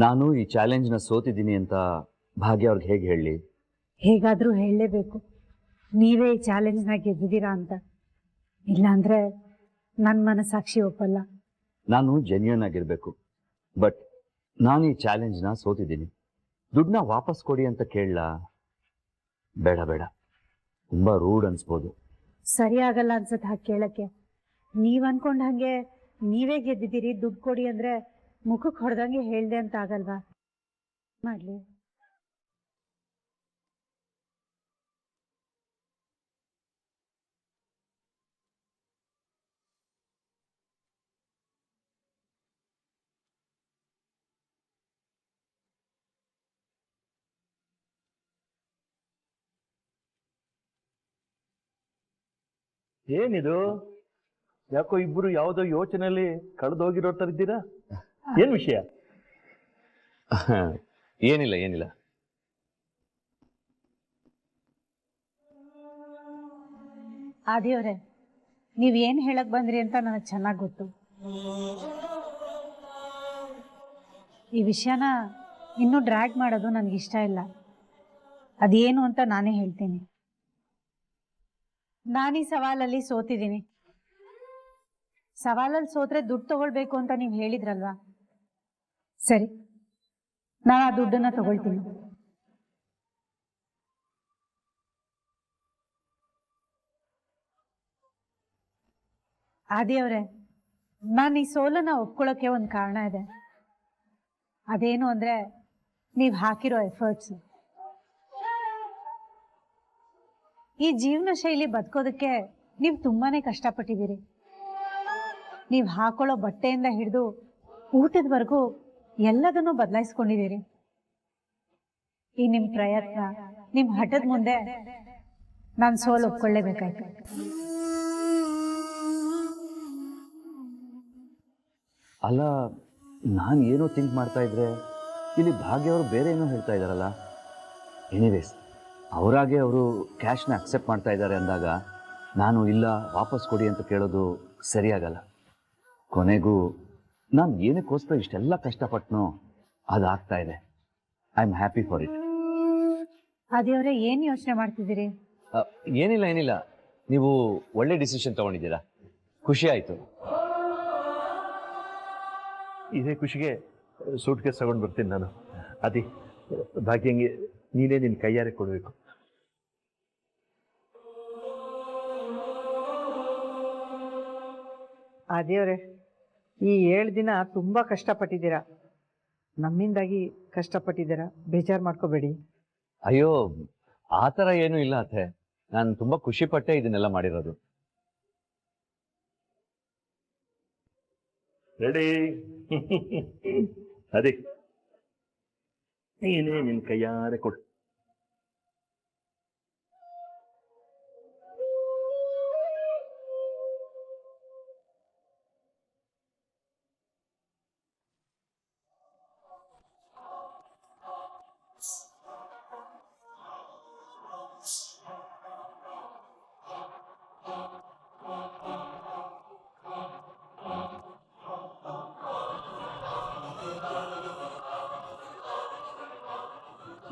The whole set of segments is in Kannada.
ನಾನು ಈ ಚಾಲೆಂಜ್ನ ಸೋತಿದ್ದೀನಿ ಅಂತ ಭಾಗ್ಯ ಅವ್ರಿಗೆ ಹೇಗೆ ಹೇಳಲಿ? ಹೇಗಾದರೂ ಹೇಳಲೇಬೇಕು, ನೀವೇ ಈ ಚಾಲೆಂಜ್ನ ಗೆದ್ದಿದ್ದೀರಾ ಅಂತ. ಇಲ್ಲಾಂದ್ರೆ ನನ್ನ ಮನಸ್ಸಾಕ್ಷಿ ಒಪ್ಪಲ್ಲ. ನಾನು ಜೆನ್ಯೂನ್ ಆಗಿರಬೇಕು, ಬಟ್ ನಾನು ಈ ಚಾಲೆಂಜ್ನ ಸೋತಿದ್ದೀನಿ. ದುಡ್ಡನ್ನ ವಾಪಸ್ ಕೊಡಿ ಅಂತ ಕೇಳಲಾ? ಬೇಡ ಬೇಡ, ತುಂಬ ರೂಡ್ ಅನ್ಸ್ಬೋದು. ಸರಿ ಆಗಲ್ಲ ಅನ್ಸತ್ತೆ ಹಾಗೆ ಕೇಳಕ್ಕೆ. ನೀವು ಅನ್ಕೊಂಡ ಹಾಗೆ ನೀವೇ ಗೆದ್ದಿದ್ದೀರಿ, ದುಡ್ಡು ಕೊಡಿ ಅಂದರೆ ಮುಖಕ್ಕೆ ಹೊಡೆದಂಗೆ ಹೇಳ್ದೆ ಅಂತ ಆಗಲ್ವಾ? ಮಾಡಲಿ. ಏನಿದು? ಯಾಕೋ ಇಬ್ರು ಯಾವುದೋ ಯೋಚನೆಯಲ್ಲಿ ಕಳೆದೋಗಿರೋ ತರ ಇದ್ದೀರಾ? ಏನ್ ವಿಷಯ? ಏನಿಲ್ಲ ಏನಿಲ್ಲ. ಆದಿಯವರೇ, ನೀವೇನು ಹೇಳಕ್ ಬಂದ್ರಿ ಅಂತ ನನಗೆ ಚೆನ್ನಾಗಿ ಗೊತ್ತು. ಈ ವಿಷಯನ ಇನ್ನೂ ಡ್ರ್ಯಾಗ್ ಮಾಡೋದು ನನಗಿಷ್ಟ ಇಲ್ಲ. ಅದೇನು ಅಂತ ನಾನೇ ಹೇಳ್ತೀನಿ. ನಾನೀ ಸವಾಲಲ್ಲಿ ಸೋತಿದ್ದೀನಿ. ಸವಾಲಲ್ಲಿ ಸೋತ್ರೆ ದುಡ್ಡು ತಗೊಳ್ಬೇಕು ಅಂತ ನೀವು ಹೇಳಿದ್ರಲ್ವಾ? ಸರಿ, ನಾನು ಆ ದುಡ್ಡನ್ನ ತಗೊಳ್ತೀನಿ. ಆದಿಯವರೇ, ನಾನು ಈ ಸೋಲನ್ನ ಒಪ್ಕೊಳ್ಳೋಕೆ ಒಂದು ಕಾರಣ ಇದೆ. ಅದೇನು ಅಂದ್ರೆ ನೀವು ಹಾಕಿರೋ ಎಫರ್ಟ್ಸ್. ಈ ಜೀವನ ಶೈಲಿ ಬದುಕೋದಕ್ಕೆ ನೀವು ತುಂಬಾನೇ ಕಷ್ಟಪಟ್ಟಿದ್ದೀರಿ. ನೀವು ಹಾಕೊಳ್ಳೋ ಬಟ್ಟೆಯಿಂದ ಹಿಡಿದು ಊಟದವರೆಗೂ ಎಲ್ಲದನ್ನೂ ಬದಲಾಯಿಸ್ಕೊಂಡಿದ್ದೀರಿ. ಈ ನಿಮ್ಮ ಪ್ರಯತ್ನ, ನಿಮ್ಮ ಹಠದ ಮುಂದೆ ನಾನು ಸೋಲು ಒಪ್ಕೊಳ್ಳೇಬೇಕಾಯ್ತು. ಅಲ್ಲ, ನಾನು ಏನೋ ಥಿಂಕ್ ಮಾಡ್ತಾ ಇದ್ರೆ ಇಲ್ಲಿ ಭಾಗ್ಯ ಅವರು ಬೇರೆ ಏನೋ ಹೇಳ್ತಾ ಇದ್ದಾರಲ್ಲ. ಎನಿವೇಸ್, ಅವರಾಗೆ ಅವರು ಕ್ಯಾಶ್ನ ಅಕ್ಸೆಪ್ಟ್ ಮಾಡ್ತಾ ಇದ್ದಾರೆ ಅಂದಾಗ ನಾನು ಇಲ್ಲ ವಾಪಸ್ ಕೊಡಿ ಅಂತ ಕೇಳೋದು ಸರಿಯಾಗಲ್ಲ. ಕೊನೆಗೂ ನಾನು ಏನಕ್ಕೋಸ್ಕರ ಇಷ್ಟೆಲ್ಲ ಕಷ್ಟಪಟ್ಟನೋ ಅದಾಗ್ತಾ ಇದೆ. I am happy for it. ಅದೇವ್ರೆ, ಏನು ಯೋಚನೆ ಮಾಡ್ತಿದ್ದೀರಿ? ಏನಿಲ್ಲ ಏನಿಲ್ಲ, ನೀವು ಒಳ್ಳೆ ಡಿಸಿಷನ್ ತಗೊಂಡಿದ್ದೀರಾ, ಖುಷಿ ಆಯಿತು. ಇದೇ ಖುಷಿಗೆ ಸೂಟ್ ಕೇಸ್ ತಗೊಂಡು ಬರ್ತೀನಿ ನಾನು. ಅದಿ ಭಾಗ್ಯಂಗೆ ನೀನೇ ನಿನ್ನ ಕೈಯಾರೆ ಕೊಡಬೇಕು. ಅದೇವ್ರೆ, ಈ 7 ದಿನ ತುಂಬ ಕಷ್ಟಪಟ್ಟಿದ್ದೀರಾ. ನಮ್ಮಿಂದಾಗಿ ಕಷ್ಟಪಟ್ಟಿದ್ದೀರಾ, ಬೇಜಾರು ಮಾಡ್ಕೋಬೇಡಿ. ಅಯ್ಯೋ, ಆ ಥರ ಏನೂ ಇಲ್ಲ ಅತ್ತೆ. ನಾನು ತುಂಬ ಖುಷಿ ಪಟ್ಟೆ ಇದನ್ನೆಲ್ಲ ಮಾಡಿರೋದು. ರೆಡಿ? ಅದೇ ನೀನೇ ನಿನ್ನ ಕೈಯಾರೆ ಕೊಡು.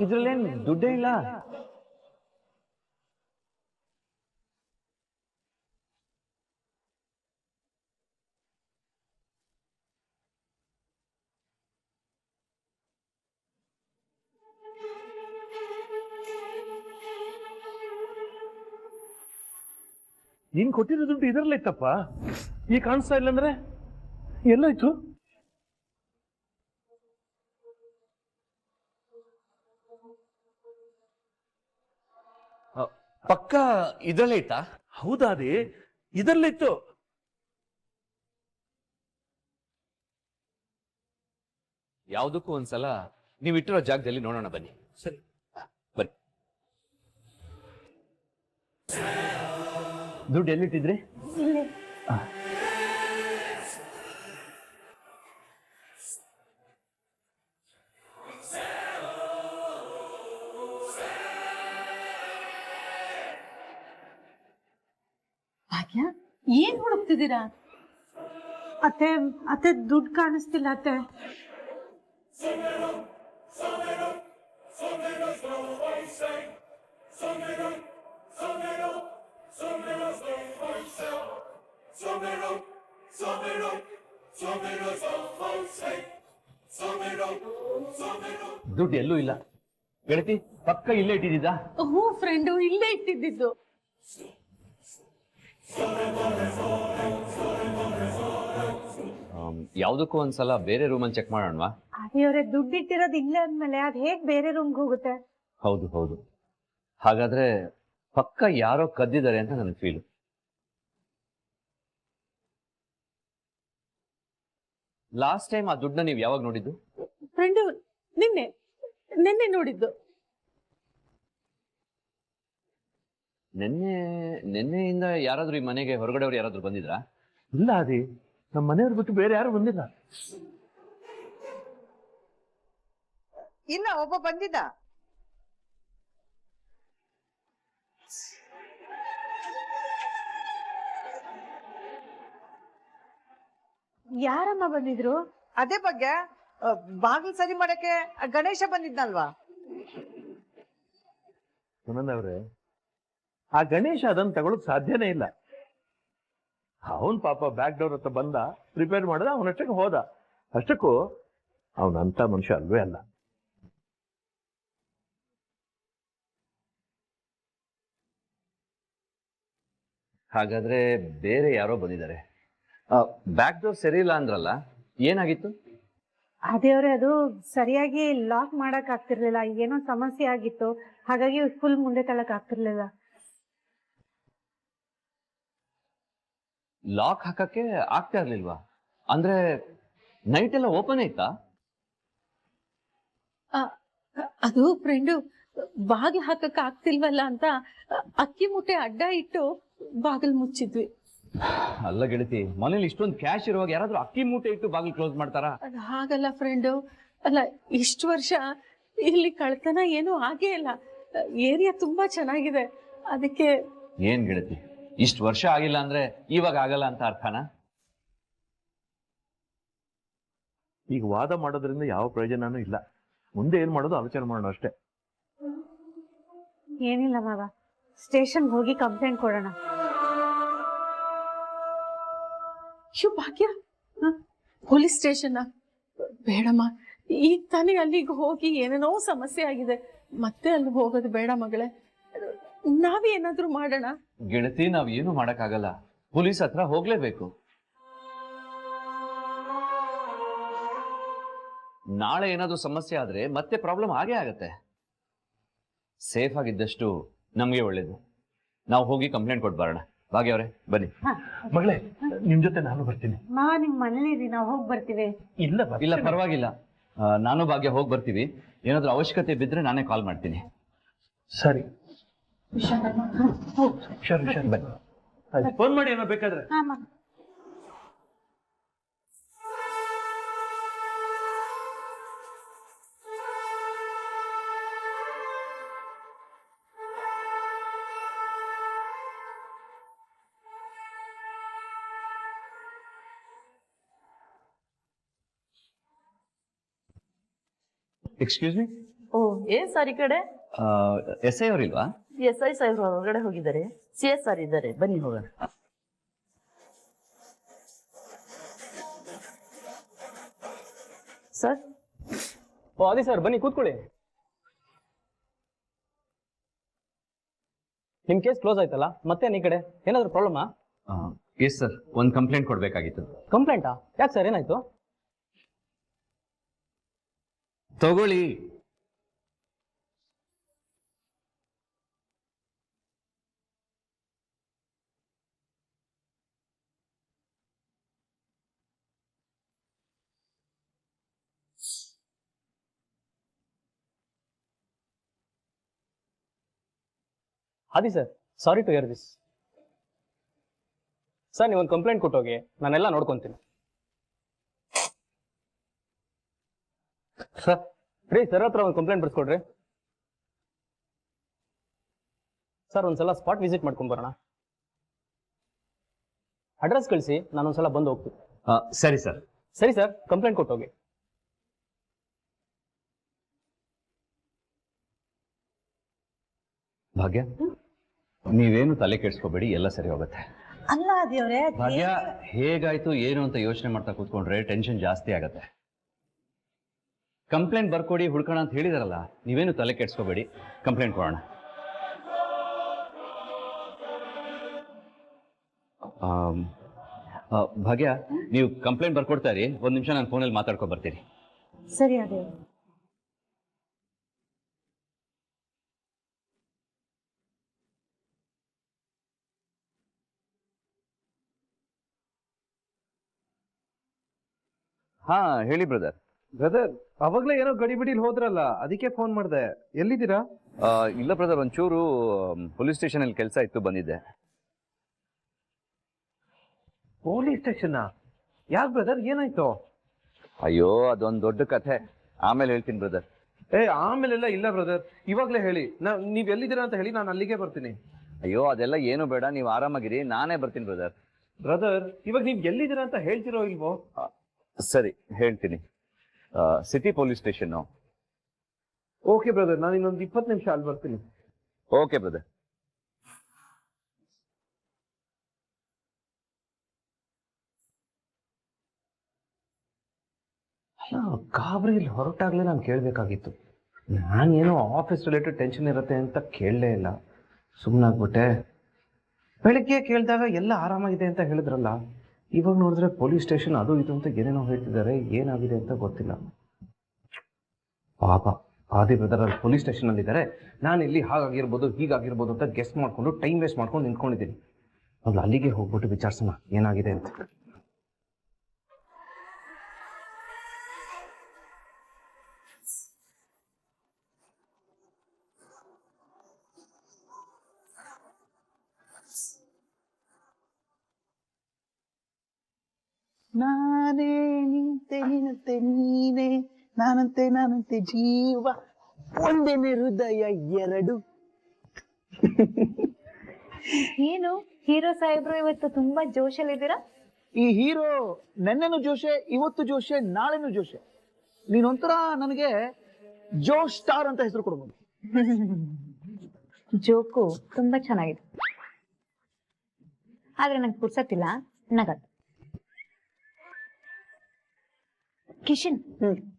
ಇದ್ರಲ್ಲೇನು ದುಡ್ಡೇ ಇಲ್ಲ. ನೀನ್ ಕೊಟ್ಟಿರೋ ದುಡ್ಡು ಇದರಲ್ಲಿತ್ತಪ್ಪ. ಈ ಕಾಣಿಸ್ತಾ ಇಲ್ಲ ಅಂದ್ರೆ ಎಲ್ಲಾಯ್ತು? ಪಕ್ಕ ಇದರಲ್ಲೇ ಇತ್ತಾ? ಹೌದಾ? ಅದೇ ಇದರಲ್ಲಿತ್ತು. ಯಾವುದಕ್ಕೂ ಒಂದ್ಸಲ ನೀವು ಇಟ್ಟಿರೋ ಜಾಗದಲ್ಲಿ ನೋಡೋಣ ಬನ್ನಿ. ಸರಿ ಬನ್ನಿ. ದುಡ್ಡು ಎಲ್ಲಿಟ್ಟಿದ್ರಿ? ಭಾಗ್ಯ, ಏನ್ ಹುಡುಕ್ತಿದ್ದೀರಾ? ಅತ್ತೆ, ದುಡ್ಡು ಕಾಣಿಸ್ತಿಲ್ಲ ಅತ್ತೆ. ದುಡ್ಡು ಎಲ್ಲೂ ಇಲ್ಲ ಗೆಳತಿ, ಪಕ್ಕ ಇಲ್ಲೇ ಇಟ್ಟಿದ್ದ. ಹ್ಞೂ ಫ್ರೆಂಡು, ಇಲ್ಲೇ ಇಟ್ಟಿದ್ದು. ಯಾವ್ದಕ್ಕೂ ಒಂದ್ಸಲ ಬೇರೆ ರೂಮಲ್ಲಿ ಚೆಕ್ ಮಾಡೋಣವಾ? ಅದೇವ್ರೆ, ದುಡ್ಡು ಇಟ್ಟಿರೋದು ಇಲ್ಲೇ ಅಂದ್ಮೇಲೆ ಅದ್ ಹೇಗ್ ಬೇರೆ ರೂಮ್ಗೆ ಹೋಗುತ್ತೆ? ಹೌದು ಹೌದು, ಹಾಗಾದ್ರೆ ಪಕ್ಕ ಯಾರೋ ಕದ್ದಿದ್ದಾರೆ ಅಂತ ನನಗೆ ಫೀಲು. ಲಾಸ್ಟ್ ಟೈಮ್ ಆ ದುಡ್ಡನ್ನ ನೀವು ಯಾವಾಗ ನೋಡಿದ್ದು? ಫ್ರೆಂಡು, ನಿನ್ನೆ ನೋಡಿದ್ದು. ನಿನ್ನೆಯಿಂದ ಯಾರಾದ್ರೂ ಈ ಮನೆಗೆ ಹೊರಗಡೆಯವ್ರು ಯಾರಾದ್ರೂ ಬಂದಿದ್ರಾ? ಇಲ್ಲ ಆದಿ, ನಮ್ಮ ಮನೆಯವ್ರು ಬಿಟ್ಟು ಬೇರೆ ಯಾರು ಬಂದಿಲ್ಲ. ಇಲ್ಲ, ಒಬ್ಬ ಬಂದಿದ್ದ. ಯಾರಮ್ಮ ಬಂದಿದ್ರು? ಅದೇ ಬಗ್ಗೆ ಬಾಗಿಲು ಸರಿ ಮಾಡಕ್ಕೆ ಗಣೇಶ ಬಂದಿದ್ನಲ್ವಾ? ಸುನಂದ ಅವ್ರೆ, ಆ ಗಣೇಶ ಅದನ್ನ ತಗೊಳಕ್ ಸಾಧ್ಯನೇ ಇಲ್ಲ. ಅವನ್ ಪಾಪ ಬ್ಯಾಕ್ ಡೋರ್ ಹತ್ರ ಬಂದ, ರಿಪೇರ್ ಮಾಡ್ದ, ಅವನಷ್ಟಕ್ಕೆ ಹೋದ. ಅಷ್ಟಕ್ಕೂ ಅವನಂತ ಮನುಷ್ಯ ಅಲ್ವೇ ಅಲ್ಲ. ಹಾಗಾದ್ರೆ ಬೇರೆ ಯಾರೋ ಬಂದಿದ್ದಾರೆ. ಬ್ಯಾಕ್ ಡೋರ್ ಸರಿ ಇಲ್ಲ ಅಂದ್ರಲ್ಲ, ಏನಾಗಿತ್ತು? ಅದೇವ್ರೆ, ಅದು ಸರಿಯಾಗಿ ಲಾಕ್ ಮಾಡಕ್ ಆಗ್ತಿರ್ಲಿಲ್ಲ, ಏನೋ ಸಮಸ್ಯೆ ಆಗಿತ್ತು, ಹಾಗಾಗಿ ಫುಲ್ ಮುಂದೆ ತಳಕ್ ಆಗ್ತಿರ್ಲಿಲ್ಲ. ಲಾಕ್ ಹಾಕಕ್ಕೆ ಆಗ್ತಾ ಇರ್ಲಿಲ್ವಾ? ಅಂದ್ರೆ ನೈಟ್ ಎಲ್ಲ ಓಪನ್ ಐತಾ? ಅದು ಫ್ರೆಂಡು, ಬಾಗಿಲು ಹಾಕಕ್ಕೆ ಆಗ್ತಿಲ್ವಲ್ಲ ಅಂತ ಅಕ್ಕಿ ಮೂಟೆ ಅಡ್ಡ ಇಟ್ಟು ಬಾಗಿಲು ಮುಚ್ಚಿದ್ವಿ. ಅಲ್ಲ ಗೆಳತಿ, ಮನೇಲಿ ಇಷ್ಟೊಂದು ಕ್ಯಾಶ್ ಇರುವಾಗ ಯಾರಾದ್ರೂ ಅಕ್ಕಿ ಮೂಟೆ ಇಟ್ಟು ಬಾಗಿಲು ಕ್ಲೋಸ್ ಮಾಡ್ತಾರಾ? ಅದು ಹಾಗಲ್ಲ ಫ್ರೆಂಡು. ಅಲ್ಲ, ಇಷ್ಟು ವರ್ಷ ಇಲ್ಲಿ ಕಳ್ತನ ಏನೂ ಆಗೇ ಇಲ್ಲ. ಏರಿಯಾ ತುಂಬಾ ಚೆನ್ನಾಗಿದೆ, ಅದಕ್ಕೆ. ಏನ್ ಗೆಳತಿ, ಇಷ್ಟು ವರ್ಷ ಆಗಿಲ್ಲ ಅಂದ್ರೆ ಇವಾಗ ಆಗಲ್ಲ ಅಂತ ಅರ್ಥನಾ? ಈಗ ವಾದ ಮಾಡೋದ್ರಿಂದ ಯಾವ ಪ್ರಯೋಜನನೂ ಇಲ್ಲ. ಮುಂದೆ ಏನ್ ಮಾಡೋದು ಆಲೋಚನೆ ಮಾಡೋಣ ಅಷ್ಟೇ. ಏನಿಲ್ಲ ಮಾವ, ಸ್ಟೇಷನ್ಗೆ ಹೋಗಿ ಕಂಪ್ಲೇಂಟ್ ಕೊಡೋಣ. ಭಾಗ್ಯ, ಪೊಲೀಸ್ ಸ್ಟೇಷನ್ ಬೇಡಮ್ಮ. ಈಗ ತಾನೇ ಅಲ್ಲಿಗೆ ಹೋಗಿ ಏನೇನೋ ಸಮಸ್ಯೆ ಆಗಿದೆ, ಮತ್ತೆ ಅಲ್ಲಿ ಹೋಗೋದು ಬೇಡ ಮಗಳೇ. ನಾವೇನಾದ್ರೂ ಮಾಡೋಣ. ಗೆಳತಿ, ನಾವ್ ಏನು ಮಾಡಕ್ಕಾಗಲ್ಲ, ಪೊಲೀಸ್ ಹತ್ರ ಹೋಗ್ಲೇಬೇಕು. ನಾಳೆ ಏನಾದ್ರೂ ಸಮಸ್ಯೆ ಆದ್ರೆ ಮತ್ತೆ ಪ್ರಾಬ್ಲಮ್ ಆಗೇ ಆಗತ್ತೆ. ಸೇಫ್ ಆಗಿದ್ದಷ್ಟು ನಮ್ಗೆ ಒಳ್ಳೇದು. ನಾವು ಹೋಗಿ ಕಂಪ್ಲೇಂಟ್ ಕೊಟ್ಟು ಬರೋಣ. ಭಾಗ್ಯ ಅವರೇ, ಬನ್ನಿ. ಮಗಳೇ, ನಿಮ್ ಜೊತೆ ನಾನು ಬರ್ತೀನಿ. ಮಾವ, ನಿಮ್ ಮನೇಲಿ ಇರಿ, ನಾವು ಹೋಗಿ ಬರ್ತೀವಿ. ಇಲ್ಲ ಪರವಾಗಿಲ್ಲ, ನಾನು ಭಾಗ್ಯ ಹೋಗಿ ಬರ್ತೀವಿ. ಏನಾದ್ರೂ ಅವಶ್ಯಕತೆ ಬಿದ್ರೆ ನಾನೇ ಕಾಲ್ ಮಾಡ್ತೀನಿ. ಸರಿ, ಬನ್ನಿ. ಫೋನ್ ಮಾಡಿ ಏನೋ ಬೇಕಾದ್ರೆ. ಹಾ ಮಾವ. Excuse me. ಓ, ಏನ್ ಸರ್ ಈ ಕಡೆ? S I ಅವರಿಲ್ವಾ? SI ಸಾಹೇಬ್ರು ಹೊರಗಡೆ ಹೋಗಿದ್ದಾರೆ. CS ಇದ್ದಾರೆ, ಬನ್ನಿ ಹೋಗೋಣ. ಸರ್. ಓ, ಅದೇ ಸರ್, ಬನ್ನಿ ಕೂತ್ಕೊಳ್ಳಿ. ನಿಮ್ ಕೇಸ್ ಕ್ಲೋಸ್ ಆಯ್ತಲ್ಲ, ಮತ್ತೆ ಈ ಕಡೆ ಏನಾದ್ರು ಪ್ರಾಬ್ಲಮಾ? ಎಸ್ ಸರ್, ಒಂದು ಕಂಪ್ಲೇಂಟ್ ಕೊಡ್ಬೇಕಾಗಿತ್ತು. ಕಂಪ್ಲೇಂಟಾ? ಯಾಕೆ ಸರ್, ಏನಾಯ್ತು? ತಗೊಳ್ಳಿ. Adi sir, sorry to hear this. Sir, ನೀವೊಂದು ಕಂಪ್ಲೇಂಟ್ ಕೊಟ್ಟೋಗಿ, ನಾನೆಲ್ಲ ನೋಡ್ಕೊಂತೀನಿ. ಸರ್, ರೀ ಸರ್ ಹತ್ರ ಒಂದು ಕಂಪ್ಲೇಂಟ್ ಬರ್ಸ್ಕೊಡ್ರಿ. ಸರ್, ಒಂದ್ಸಲ ಸ್ಪಾಟ್ ವಿಸಿಟ್ ಮಾಡ್ಕೊಂಬರೋಣ. ಅಡ್ರೆಸ್ ಕಳಿಸಿ, ನಾನೊಂದ್ಸಲ ಬಂದು ಹೋಗ್ತೀನಿ. ಸರಿ ಸರ್. ಸರಿ ಸರ್, ಕಂಪ್ಲೇಂಟ್ ಕೊಟ್ಟೋಗಿ. ಭಾಗ್ಯ ನೀವೇನು ತಲೆ ಕೆಡಿಸ್ಕೋಬೇಡಿ, ಎಲ್ಲ ಸರಿ ಹೋಗುತ್ತೆ. ಅಲ್ಲ ದೇವ್ರೆ ಭಾಗ್ಯ ಹೇಗಾಯ್ತು ಏನು ಅಂತ ಯೋಚನೆ ಮಾಡ್ತಾ ಕೂತ್ಕೊಂಡ್ರೆ ಟೆನ್ಷನ್ ಜಾಸ್ತಿ ಆಗತ್ತೆ. ಕಂಪ್ಲೇಂಟ್ ಬರ್ಕೊಡಿ ಹುಡ್ಕೋಣ ಅಂತ ಹೇಳಿದಾರಲ್ಲ, ನೀವೇನು ತಲೆ ಕೆಡಿಸ್ಕೋಬೇಡಿ, ಕಂಪ್ಲೇಂಟ್ ಕೊಡೋಣ. ಭಾಗ್ಯ ನೀವು ಕಂಪ್ಲೇಂಟ್ ಬರ್ಕೊಡ್ತಾ ಇರಿ, ಒಂದು ನಿಮಿಷ ನಾನು ಫೋನಲ್ಲಿ ಮಾತಾಡ್ಕೊ ಬರ್ತೀನಿ. ಸರಿ ಅದೇ. ಹಾ ಹೇಳಿ ಬ್ರದರ್. ಬ್ರದರ್ ಅವಾಗ್ಲೇ ಏನೋ ಗಡಿಬಿಡಿಲಿ ಹೋದ್ರಲ್ಲ, ಅದಕ್ಕೆ ಫೋನ್ ಮಾಡಿದೆ. ಎಲ್ಲಿದ್ದೀರಾ? ಇಲ್ಲ ಬ್ರದರ್, ಒಂಚೂರು ಪೊಲೀಸ್ ಸ್ಟೇಷನ್ ಅಲ್ಲಿ ಕೆಲಸ ಇತ್ತು, ಬಂದಿದ್ದೆ. Police station? ಯಾಕೆ ಬ್ರದರ್, ಏನಾಯ್ತು? ಅಯ್ಯೋ ಅದೊಂದು ದೊಡ್ಡ ಕಥೆ, ಆಮೇಲೆ ಹೇಳ್ತೀನಿ ಬ್ರದರ್. ಆಮೇಲೆಲ್ಲ ಇಲ್ಲ ಬ್ರದರ್, ಇವಾಗ್ಲೇ ಹೇಳಿ. ನೀವ್ ಎಲ್ಲಿದ್ದೀರಾ ಅಂತ ಹೇಳಿ, ನಾನು ಅಲ್ಲಿಗೆ ಬರ್ತೀನಿ. ಅಯ್ಯೋ ಅದೆಲ್ಲ ಏನು ಬೇಡ, ನೀವು ಆರಾಮಾಗಿರಿ, ನಾನೇ ಬರ್ತೀನಿ ಬ್ರದರ್. ಬ್ರದರ್ ಇವಾಗ ನೀವ್ ಎಲ್ಲಿದ್ದೀರಾ ಅಂತ ಹೇಳ್ತಿರೋ ಇಲ್ವೋ? ಸರಿ ಹೇಳ್ತೀನಿ. City police station. Okay brother, ನಾನು ಇನ್ನೊಂದು 20 ನಿಮಿಷ ಅಲ್ಲಿ ಬರ್ತೀನಿ. Okay brother. ಗಾಬರಿಲಿ ಹೊರಟಾಗ್ಲೇ ನಾನು ಕೇಳಬೇಕಾಗಿತ್ತು. ನಾನೇನೋ ಆಫೀಸ್ ರಿಲೇಟೆಡ್ ಟೆನ್ಷನ್ ಇರುತ್ತೆ ಅಂತ ಕೇಳಲೇ ಇಲ್ಲ, ಸುಮ್ಮನಾಗ್ಬಿಟ್ಟೆ. ಬೆಳಿಗ್ಗೆ ಕೇಳಿದಾಗ ಎಲ್ಲ ಆರಾಮಾಗಿದೆ ಅಂತ ಹೇಳಿದ್ರಲ್ಲ, ಇವಾಗ ನೋಡಿದ್ರೆ ಪೊಲೀಸ್ ಸ್ಟೇಷನ್ ಅದು ಇದು ಅಂತ ಏನೇನೋ ಹೇಳ್ತಿದ್ದಾರೆ. ಏನಾಗಿದೆ ಅಂತ ಗೊತ್ತಿಲ್ಲ. ಪಾಪ ಆದಿ ಬ್ರದರ್ ಅಲ್ಲಿ ಪೊಲೀಸ್ ಸ್ಟೇಷನ್ ಅಲ್ಲಿ ಇದ್ದಾರೆ, ನಾನು ಇಲ್ಲಿ ಹಾಗಾಗಿರ್ಬೋದು ಹೀಗಾಗಿರ್ಬೋದು ಅಂತ ಗೆಸ್ ಮಾಡ್ಕೊಂಡು ಟೈಮ್ ವೇಸ್ಟ್ ಮಾಡ್ಕೊಂಡು ನಿಂತ್ಕೊಂಡಿದ್ದೀನಿ. ಅವ್ಳು ಅಲ್ಲಿಗೆ ಹೋಗ್ಬಿಟ್ಟು ವಿಚಾರಿಸೋಣ ಏನಾಗಿದೆ ಅಂತ. ನಾನೇ ನಿಂತೆ ನಿಂತೆ ನೀನೇ, ನಾನಂತೆ ನಾನಂತೆ ಜೀವ, ಒಂದೇನೆ ಹೃದಯ ಎರಡು. ಏನು ಹೀರೋ ಸಾಹೇಬ್ರು ಇವತ್ತು ತುಂಬಾ ಜೋಶಲ್ಲಿದ್ದೀರಾ? ಈ ಹೀರೋ ನೆನ್ನೆನು ಜೋಶೆ, ಇವತ್ತು ಜೋಶೆ, ನಾಳೆನು ಜೋಶೆ. ನೀನೊಂಥರ ನನಗೆ ಜೋಶ್ ಸ್ಟಾರ್ ಅಂತ ಹೆಸರು ಕೊಡ್ಬೋದು. ಜೋಕು ತುಂಬಾ ಚೆನ್ನಾಗಿದೆ, ಆದ್ರೆ ನಂಗೆ ಪುರ್ಸತ್ತಿಲ್ಲ, ನಗದು. ಕಿಶನ್,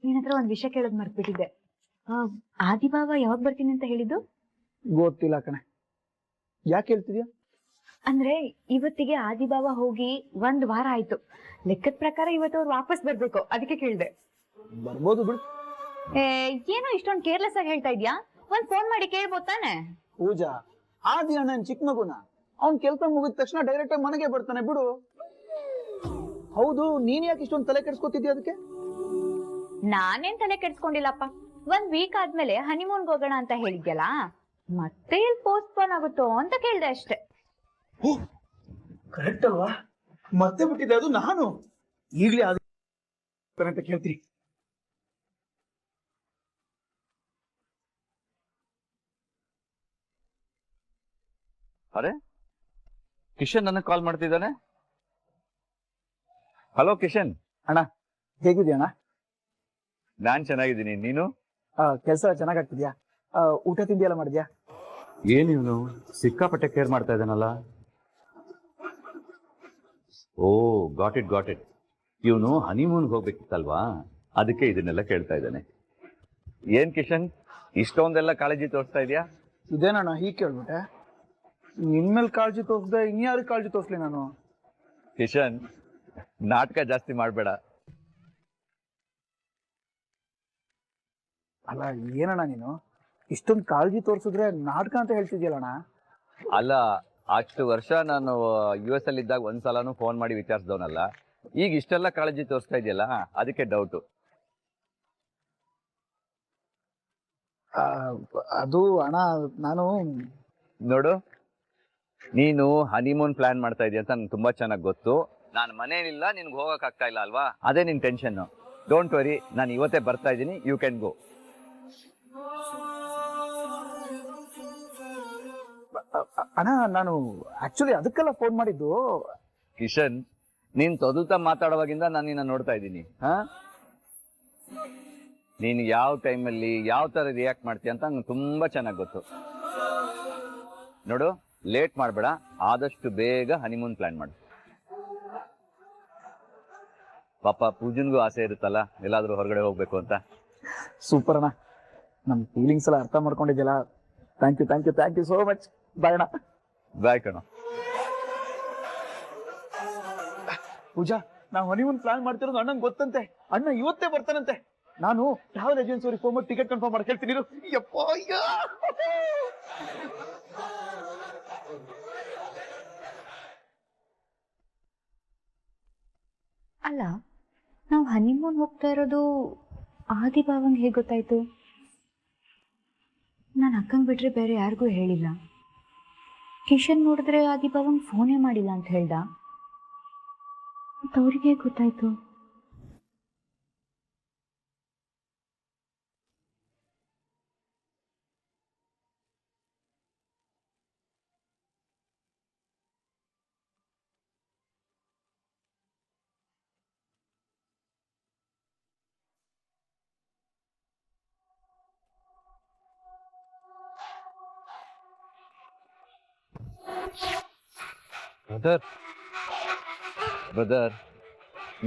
ನಿನ್ನ ಹತ್ರ ಒಂದ್ ವಿಷಯ ಕೇಳೋದ್ ಮರ್ತ್ಬಿಟ್ಟಿದ್ದೆ. ಆದಿಭಾವ ಯಾವಾಗ ಬರ್ತೀನಿ ಅಂತ ಹೇಳಿದ್ದು? ಗೊತ್ತಿಲ್ಲ ಕಣೆ, ಯಾಕೆ ಹೇಳ್ತಿದ್ಯಾ? ಅಂದ್ರೆ ಇವತ್ತಿಗೆ ಆದಿಭಾವ ಹೋಗಿ 1 ವಾರ ಆಯ್ತು. ಲೆಕ್ಕದ ಪ್ರಕಾರ ಇವತ್ತು ಅವ್ರು ವಾಪಸ್ ಬರ್ಬೇಕು, ಅದಕ್ಕೆ ಕೇಳ್ದೆ. ಬರ್ಬೋದು ಬಿಡು. ಏನೋ ಇಷ್ಟೊಂದು ಕೇರ್ಲೆಸ್ ಆಗಿ ಹೇಳ್ತಾ ಇದ್ಯಾ? ಒಂದ್ ಫೋನ್ ಮಾಡಿ ಕೇಳ್ಬೋದ್ ತಾನೆ? ಪೂಜಾ, ಆದಿ ಅಣ್ಣನ್ ಚಿಕ್ಕ ಮಗುನ, ಅವ್ನ್ ಕೆಲ್ಸ ಮುಗಿದ ತಕ್ಷಣ ಡೈರೆಕ್ಟ್ ಆಗಿ ಮನೆಗೆ ಬರ್ತಾನೆ ಬಿಡು. ಹೌದು, ನೀನ್ ಯಾಕೆ ಇಷ್ಟೊಂದು ತಲೆ ಕೆಡ್ಸ್ಕೊತಿದ್ಯಾ ಅದಕ್ಕೆ? ನಾನೇನ್ ತಲೆ ಕೆಡ್ಸ್ಕೊಂಡಿಲ್ಲಪ್ಪ. 1 ವೀಕ್ ಆದ್ಮೇಲೆ ಹನಿಮೂನ್ಗೆ ಹೋಗೋಣ ಅಂತ ಹೇಳಿದ್ಯಲ್ಲ, ಮತ್ತೆ ಇಲ್ಲಿ ಪೋಸ್ಟ್ಪೋನ್ ಆಗುತ್ತೋ ಅಂತ ಕೇಳ್ದೆ ಅಷ್ಟೇ. ಕರೆಕ್ಟ್ ಅಲ್ವಾ? ಮತ್ತೆ ಬಿಟ್ಟಿದ್ದೆ ಅದು ನಾನು. ಈಗ್ಲೇ ಅಂತ ಕೇಳ್ತೀನಿ. ಅರೆ ಕಿಶನ್ ನನಗೆ ಕಾಲ್ ಮಾಡ್ತಿದ್ದಾನೆ. ಹಲೋ ಕಿಶನ್. ಅಣ್ಣ ಹೇಗಿದ್ಯಾ ಅಣ್ಣ? ನಾನ್ ಚೆನ್ನಾಗಿದ್ದೀನಿ, ನೀನು? ಕೆಲಸ ಚೆನ್ನಾಗಾಗ್ತಿದ್ಯಾ? ಊಟ ತಿಂಡಿ ಎಲ್ಲ ಮಾಡಿದ್ಯಾ? ಏನ್ ಇವನು ಸಿಕ್ಕಾಪಟ್ಟೆ ಕೇರ್ ಮಾಡ್ತಾ ಇದ್ದಾನಲ್ಲ. ಓ ಗಾಟ್ ಇಟ್. ಇವನು ಹನಿಮೂನ್ಗೆ ಹೋಗ್ಬೇಕಿತ್ತಲ್ವಾ, ಅದಕ್ಕೆ ಇದನ್ನೆಲ್ಲ ಕೇಳ್ತಾ ಇದ್ದಾನೆ. ಏನ್ ಕಿಶನ್ ಇಷ್ಟೊಂದೆಲ್ಲ ಕಾಳಜಿ ತೋರಿಸ್ತಾ ಇದೆಯಾ? ಇದೇನಣ್ಣ ಹೀಗೆ ಕೇಳ್ಬಿಟ್ಟೆ? ನಿನ್ಮೇಲೆ ಕಾಳಜಿ ತೋರಿಸ್ದೆ ಇನ್ಯಾರಿಗೆ ಕಾಳಜಿ ತೋರಿಸ್ಲಿ ನಾನು? ಕಿಶನ್ ನಾಟಕ ಜಾಸ್ತಿ ಮಾಡಬೇಡ. ಅಲ್ಲ ಏನಣ್ಣ ನೀನು ಇಷ್ಟೊಂದು ಕಾಳಜಿ ತೋರಿಸಿದ್ರೆ ನಾಟಕ ಅಂತ ಹೇಳ್ತಿದ್ಯಲ್ಲಣ್ಣ? ಅಲ್ಲ, ಅಷ್ಟು ವರ್ಷ ನಾನು US ಅಲ್ಲಿ ಇದ್ದಾಗ ಒಂದ್ಸಲನೂ ಫೋನ್ ಮಾಡಿ ವಿಚಾರಿಸಿದವನಲ್ಲ, ಈಗ ಇಷ್ಟೆಲ್ಲ ಕಾಳಜಿ ತೋರಿಸ್ತಾ ಇದೆಯಲ್ಲ, ಅದಕ್ಕೆ ಡೌಟು. ಅದು ಅಣ್ಣ, ನಾನು ನೋಡು, ನೀನು ಹನಿಮೂನ್ ಪ್ಲಾನ್ ಮಾಡ್ತಾ ಇದೀಯ ಅಂತ ನಂಗೆ ತುಂಬಾ ಚೆನ್ನಾಗಿ ಗೊತ್ತು. ನಾನು ಮನೇಲಿಲ್ಲ, ನಿನ್ಗೆ ಹೋಗಕ್ ಆಗ್ತಾ ಇಲ್ಲ ಅಲ್ವಾ, ಅದೇ ನಿನ್ ಟೆನ್ಷನ್. ಡೋಂಟ್ ವರಿ, ನಾನು ಇವತ್ತೇ ಬರ್ತಾ ಇದ್ದೀನಿ, ಯು ಕ್ಯಾನ್ ಗೋ. ಅಣ್ಣ ನಾನು ಆಕ್ಚುಲಿ ಅದಕ್ಕೆಲ್ಲ ಫೋನ್ ಮಾಡಿದ್ದು. ಕಿಶನ್, ನೀನ್ ತೊದಲ್ತಾ ಮಾತಾಡುವಾಗಿಂದ ನಾನು ನಿನ್ನ ನೋಡ್ತಾ ಇದ್ದೀನಿ. ನೀನು ಯಾವ ಟೈಮಲ್ಲಿ ಯಾವ ತರ ರಿಯಾಕ್ಟ್ ಮಾಡ್ತೀಯ ಅಂತ ನಂಗೆ ತುಂಬಾ ಚೆನ್ನಾಗಿ ಗೊತ್ತು. ನೋಡು, ಲೇಟ್ ಮಾಡಬೇಡ, ಆದಷ್ಟು ಬೇಗ ಹನಿಮೂನ್ ಪ್ಲಾನ್ ಮಾಡು. ಪಾಪ ಪೂಜನ್ಗೂ ಆಸೆ ಇರುತ್ತಲ್ಲ ಎಲ್ಲಾದ್ರೂ ಹೊರಗಡೆ ಹೋಗ್ಬೇಕು ಅಂತ. ಸೂಪರ್ ಅಣ್ಣ, ನಮ್ಮ ಫೀಲಿಂಗ್ಸ್ ಎಲ್ಲ ಅರ್ಥ ಮಾಡ್ಕೊಂಡಿದ್ಯಲ್ಲ. Thank you so much. Bye ಅಣ್ಣ. ಬಾಯ್ ಕಣೋ. ಪೂಜಾ, ನಾವು ಹನಿಮೂನ್ ಪ್ಲಾನ್ ಮಾಡ್ತಿರೋದು ಅಣ್ಣಂಗೆ ಗೊತ್ತಂತೆ. ಅಣ್ಣ ಇವತ್ತೇ ಬರ್ತಾನಂತೆ. ನಾನು ಟ್ರಾವೆಲ್ ಏಜೆನ್ಸಿ ಅವ್ರಿಗೆ ಫೋನ್ ಮಾಡಿ ಟಿಕೆಟ್ ಕನ್ಫರ್ಮ್ ಮಾಡಿ ಹೇಳ್ತೀನಿ. ಯಪ್ಪ, ಅಲ್ಲ, ನಾವು ಹನಿಮೂನ್ ಹೋಗ್ತಾ ಇರೋದು ಆದಿಭಾವಂಗೆ ಹೇಗೆ ಗೊತ್ತಾಯ್ತು? ನಾನು ಅಕ್ಕಂಗೆ ಬಿಟ್ರೆ ಬೇರೆ ಯಾರಿಗೂ ಹೇಳಿಲ್ಲ. ಕಿಶನ್ ನೋಡಿದ್ರೆ ಆದಿಭಾವಂಗೆ ಫೋನೇ ಮಾಡಿಲ್ಲ ಅಂತ ಹೇಳ್ದ. ಮತ್ತು ಅವ್ರಿಗೆ ಹೇಗೆ ಗೊತ್ತಾಯ್ತು? ಬ್ರದರ್,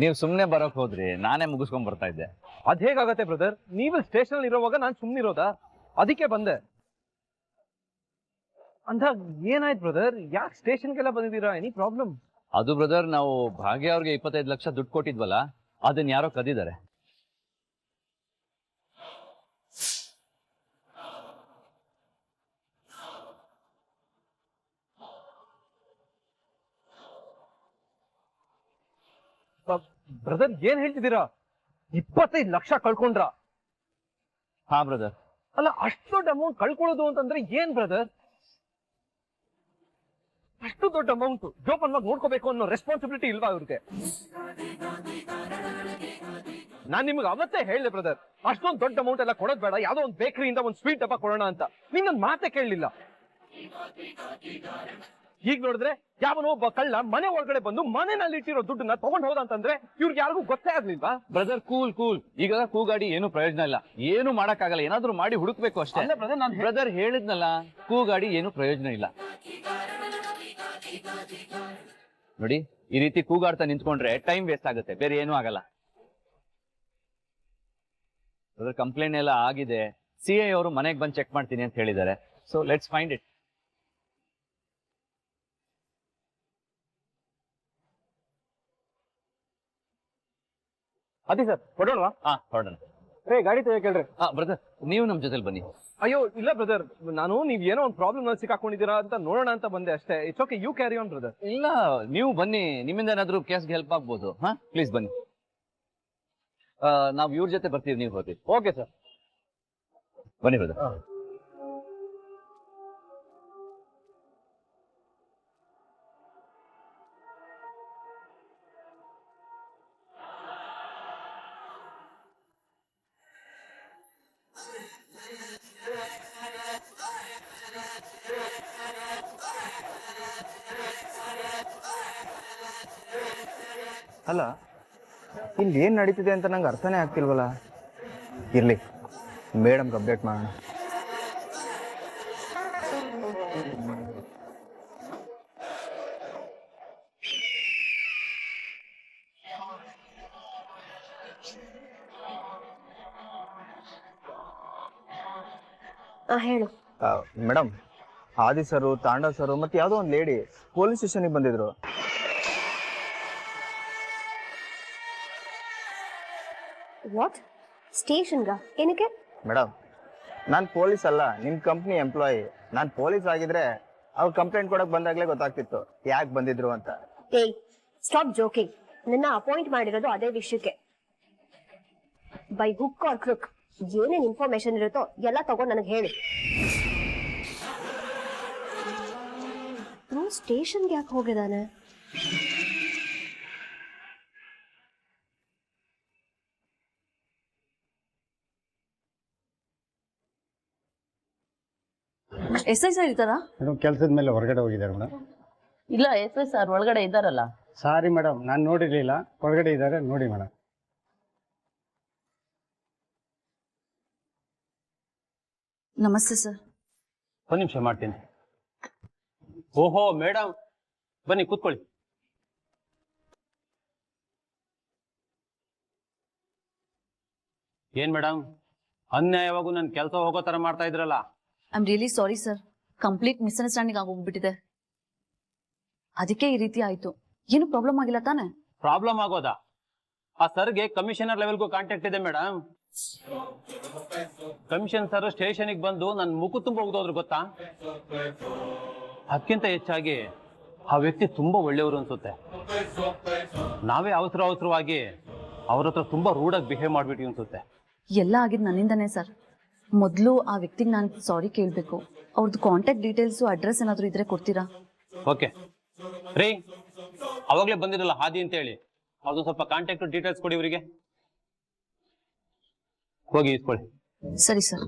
ನೀವು ಸುಮ್ಮನೆ ಬರೋಕ್ ಹೋದ್ರಿ, ನಾನೇ ಮುಗಿಸ್ಕೊಂಡ್ ಬರ್ತಾ ಇದ್ದೆ. ಅದ್ ಹೇಗಾಗತ್ತೆ ಬ್ರದರ್? ನೀವು ಸ್ಟೇಷನ್ ಇರೋವಾಗ ನಾನು ಸುಮ್ಮನಿರೋದಾ? ಅದಕ್ಕೆ ಬಂದೆ. ಅಂದ ಏನಾಯ್ತು ಬ್ರದರ್? ಯಾಕೆ ಸ್ಟೇಷನ್ಗೆಲ್ಲ ಬಂದಿದ್ದೀರಾ? Any problem? ಅದು ಬ್ರದರ್, ನಾವು ಭಾಗ್ಯ ಅವ್ರಿಗೆ 25 ಲಕ್ಷ ದುಡ್ಡು ಕೊಟ್ಟಿದ್ವಲ್ಲ, ಅದನ್ನ ಯಾರೋ ಕದಿದ್ದಾರೆ. ಬ್ರದರ್, ಏನ್ ಹೇಳ್ತಿದ್ದೀರಾ? 25 ಲಕ್ಷ ಕಳ್ಕೊಂಡ್ರ? ಹಾ ಬ್ರದರ್. ಅಲ್ಲ, ಅಷ್ಟು ದೊಡ್ಡ ಅಮೌಂಟ್ ಕಳ್ಕೊಳ್ಳೋದು ಅಂತಂದ್ರೆ ಏನ್ ಬ್ರದರ್? ಅಷ್ಟು ದೊಡ್ಡ ಅಮೌಂಟ್ ಜೋಪಾನವಾಗಿ ನೋಡ್ಕೋಬೇಕು ಅನ್ನೋ ರೆಸ್ಪಾನ್ಸಿಬಿಲಿಟಿ ಇಲ್ವಾ ಅವ್ರಿಗೆ? ನಾನ್ ನಿಮ್ಗೆ ಅವತ್ತೇ ಹೇಳಿದೆ ಬ್ರದರ್, ಅಷ್ಟೊಂದು ದೊಡ್ಡ ಅಮೌಂಟ್ ಎಲ್ಲ ಕೊಡೋದ್ ಬೇಡ, ಯಾವ್ದೋ ಒಂದು ಬೇಕರಿಯಿಂದ ಒಂದು ಸ್ವೀಟ್ ಡಬ್ಬ ಕೊಡೋಣ ಅಂತ. ನಿನ್ನೊಂದು ಮಾತೇ ಕೇಳಲಿಲ್ಲ. ಈಗ ನೋಡಿದ್ರೆ ಯಾವನೋ ಒಬ್ಬ ಕಳ್ಳ ಮನೆ ಒಳಗಡೆ ಬಂದು ಮನೆಯಲ್ಲಿ ಇಟ್ಟಿರೋ ದುಡ್ಡನ್ನ ತಗೊಂಡ್ ಹೋದ ಅಂತಂದ್ರೆ ಇವ್ರಿಗೆ ಯಾರಿಗೂ ಗೊತ್ತೇ ಆಗ್ಲಿಲ್ವಾ? Brother, cool. ಈಗ ಕೂಗಾಡಿ ಏನು ಪ್ರಯೋಜನ ಇಲ್ಲ, ಏನು ಮಾಡಕ್ಕಾಗಲ್ಲ. ಏನಾದ್ರೂ ಮಾಡಿ ಹುಡುಕ್ಬೇಕು ಅಷ್ಟೇ. ಬ್ರದರ್ ಹೇಳಿದ್ನಲ್ಲ, ಕೂಗಾಡಿ ಏನು ಪ್ರಯೋಜನ ಇಲ್ಲ. ನೋಡಿ, ಈ ರೀತಿ ಕೂಗಾಡ್ತಾ ನಿಂತ್ಕೊಂಡ್ರೆ ಟೈಮ್ ವೇಸ್ಟ್ ಆಗುತ್ತೆ, ಬೇರೆ ಏನೂ ಆಗಲ್ಲ. ಬ್ರದರ್, ಕಂಪ್ಲೇಂಟ್ ಎಲ್ಲ ಆಗಿದೆ. CI ಅವರು ಮನೆಗೆ ಬಂದು ಚೆಕ್ ಮಾಡ್ತೀನಿ ಅಂತ ಹೇಳಿದ್ದಾರೆ. So let's find it. ಅದೇ ಸರ್, ಹೊಡೋಣವಾ? ಹೊರಡೋಣ. ಗಾಡಿ ಕೇಳ್ರಿ. ಬ್ರದರ್, ನೀವು ನಮ್ಮ ಜೊತೆಲಿ ಬನ್ನಿ. ಅಯ್ಯೋ ಇಲ್ಲ ಬ್ರದರ್, ನಾನು ನೀವ್ ಏನೋ ಒಂದು ಪ್ರಾಬ್ಲಮ್ ನಲ್ಲಿ ಸಿಕ್ಕಾಕೊಂಡಿದ್ದೀರಾ ಅಂತ ನೋಡೋಣ ಅಂತ ಬಂದೆ ಅಷ್ಟೇ. It's okay, you carry on brother. ಇಲ್ಲ, ನೀವು ಬನ್ನಿ, ನಿಮ್ಮಿಂದ ಏನಾದ್ರೂ ಕೇಸ್ಗೆ ಹೆಲ್ಪ್ ಆಗ್ಬೋದು. ಪ್ಲೀಸ್ ಬನ್ನಿ. ನಾವು ಇವ್ರ ಜೊತೆ ಬರ್ತೀವಿ, ನೀವು ಹೋಗ್ತೀವಿ. ಓಕೆ ಸರ್, ಬನ್ನಿ ಬ್ರದರ್. ಅಲ್ಲ, ಇಲ್ಲಿ ಏನ್ ನಡೀತಿದೆ ಅಂತ ನಂಗೆ ಅರ್ಥನೇ ಆಗ್ತಿಲ್ವಲ್ಲ. ಇರ್ಲಿ, ಮೇಡಮ್ಗೆ ಅಪ್ಡೇಟ್ ಮಾಡೋಣ. ಹೇಳು. ಮೇಡಮ್, ಆದಿ ಸರು, ತಾಂಡವ್ ಸರು ಮತ್ತೆ ಯಾವುದೋ ಒಂದು ಲೇಡಿ ಪೊಲೀಸ್ ಸ್ಟೇಷನ್ಗೆ ಬಂದಿದ್ರು. ವಾಟ್? ಸ್ಟೇಷನ್ಗ? ಏನಕ್ಕೆ? ಮೇಡಮ್, ನಾನು ಪೊಲೀಸ್ ಅಲ್ಲ, ನಿಮ್ಮ ಕಂಪ್ನಿ ಎಂಪ್ಲಾಯಿ. ನಾನು ಪೊಲೀಸ್ ಆಗಿದ್ರೆ ಅವ್ರು ಕಂಪ್ಲೇಂಟ್ ಕೊಡಕ್ ಬಂದಾಗ್ಲೇ ಗೊತ್ತಾಗ್ತಿತ್ತು ಯಾಕೆ ಬಂದಿದ್ರು ಅಂತ. ಏಯ್, ಸ್ಟಾಪ್ ಜೋಕಿಂಗ್. ನಿನ್ನ ಅಪಾಯಿಂಟ್ ಮಾಡಿರೋದು ಅದೇ ವಿಷಯಕ್ಕೆ. ಬೈ ಹುಕ್ ಆರ್ ಕ್ರುಕ್ ಏನೇನ್ ಇನ್ಫಾರ್ಮೇಶನ್ ಇರುತ್ತೋ ಎಲ್ಲ ತಗೊಂಡು ನನಗೆ ಹೇಳಿ. ಸ್ಟೇಷನ್ಗೆ ಯಾಕೆ ಹೋಗಿದಾನೆ? SI ಸರ್ ಇದ್ದಾರಾ? ಮೇಡಮ್, ಕೆಲಸದ ಮೇಲೆ ಹೊರಗಡೆ ಹೋಗಿದ್ದಾರೆ ಮೇಡಮ್. ಇಲ್ಲ, SI ಸರ್ ಒಳಗಡೆ ಇದ್ದಾರಲ್ಲ. ಸಾರಿ ಮೇಡಮ್, ನಾನು ನೋಡಿರ್ಲಿಲ್ಲ. ಹೊರಗಡೆ ಇದ್ದಾರೆ, ನೋಡಿ ಮೇಡಮ್. ನಮಸ್ತೆ ಸರ್. ಒಂದು ನಿಮಿಷ ಮಾಡ್ತೀನಿ. ಓಹೋ ಮೇಡಮ್, ಬನ್ನಿ ಕೂತ್ಕೊಳ್ಳಿ. ಏನ್ ಮೇಡಮ್, ಅನ್ಯಾಯವಾಗೂ ನನ್ನ ಕೆಲಸ ಹೋಗೋ ತರ ಮಾಡ್ತಾ ಇದ್ರಲ್ಲ. I am really sorry sir, complete misunderstanding ಆಗೋಗ್ಬಿಟ್ಟಿದೆ, ಅದಕ್ಕೆ ಈ ರೀತಿ ಆಯ್ತು. ಏನು ಪ್ರಾಬ್ಲಮ್ ಆಗಿಲ್ಲ ತಾನೆ? ಪ್ರಾಬ್ಲಮ್ ಆಗೋದಾ? ಆ ಸರ್ಗೆ ಕಮಿಷನರ್ ಲೆವೆಲ್ಗೂ ಕಾಂಟ್ಯಾಕ್ಟ್ ಇದೆ ಮೇಡಮ್. ಕಮಿಷನ್ ಸರ್ ಸ್ಟೇಷನ್ಗೆ ಬಂದು ನನ್ನ ಮುಖ ತುಂಬ ಹೋಗ್ದೋದ್ರು ಗೊತ್ತಾ. ಅದಕ್ಕಿಂತ ಹೆಚ್ಚಾಗಿ ಆ ವ್ಯಕ್ತಿ ತುಂಬಾ ಒಳ್ಳೆಯವರು ಅನ್ಸುತ್ತೆ. ನಾವೇ ಅವಸರವಾಗಿ ಅವ್ರ ಹತ್ರ ತುಂಬಾ ರೂಢಾಗಿ ಬಿಹೇವ್ ಮಾಡ್ಬಿಟ್ವಿ ಅನ್ಸುತ್ತೆ. ಎಲ್ಲ ಆಗಿದ್ ನನ್ನಿಂದನೇ ಸರ್. ಮೊದಲು ಆ ವ್ಯಕ್ತಿಗೆ ನಾನು ಸಾರಿ ಕೇಳಬೇಕು. ಅವ್ರದ್ದು ಕಾಂಟ್ಯಾಕ್ಟ್ ಡೀಟೇಲ್ಸು ಅಡ್ರೆಸ್ ಏನಾದರೂ ಇದ್ರೆ ಕೊಡ್ತೀರಾ? ಓಕೆ ರೀ, ಅವಾಗಲೇ ಬಂದಿರಲ್ಲ ಹಾದಿ ಅಂತ ಹೇಳಿ, ಅದು ಸ್ವಲ್ಪ ಕಾಂಟ್ಯಾಕ್ಟ್ ಡೀಟೇಲ್ಸ್ ಕೊಡಿ ಇವರಿಗೆ. ಹೋಗಿ ಇಸ್ಕೊಳ್ಳಿ. ಸರಿ ಸರ್.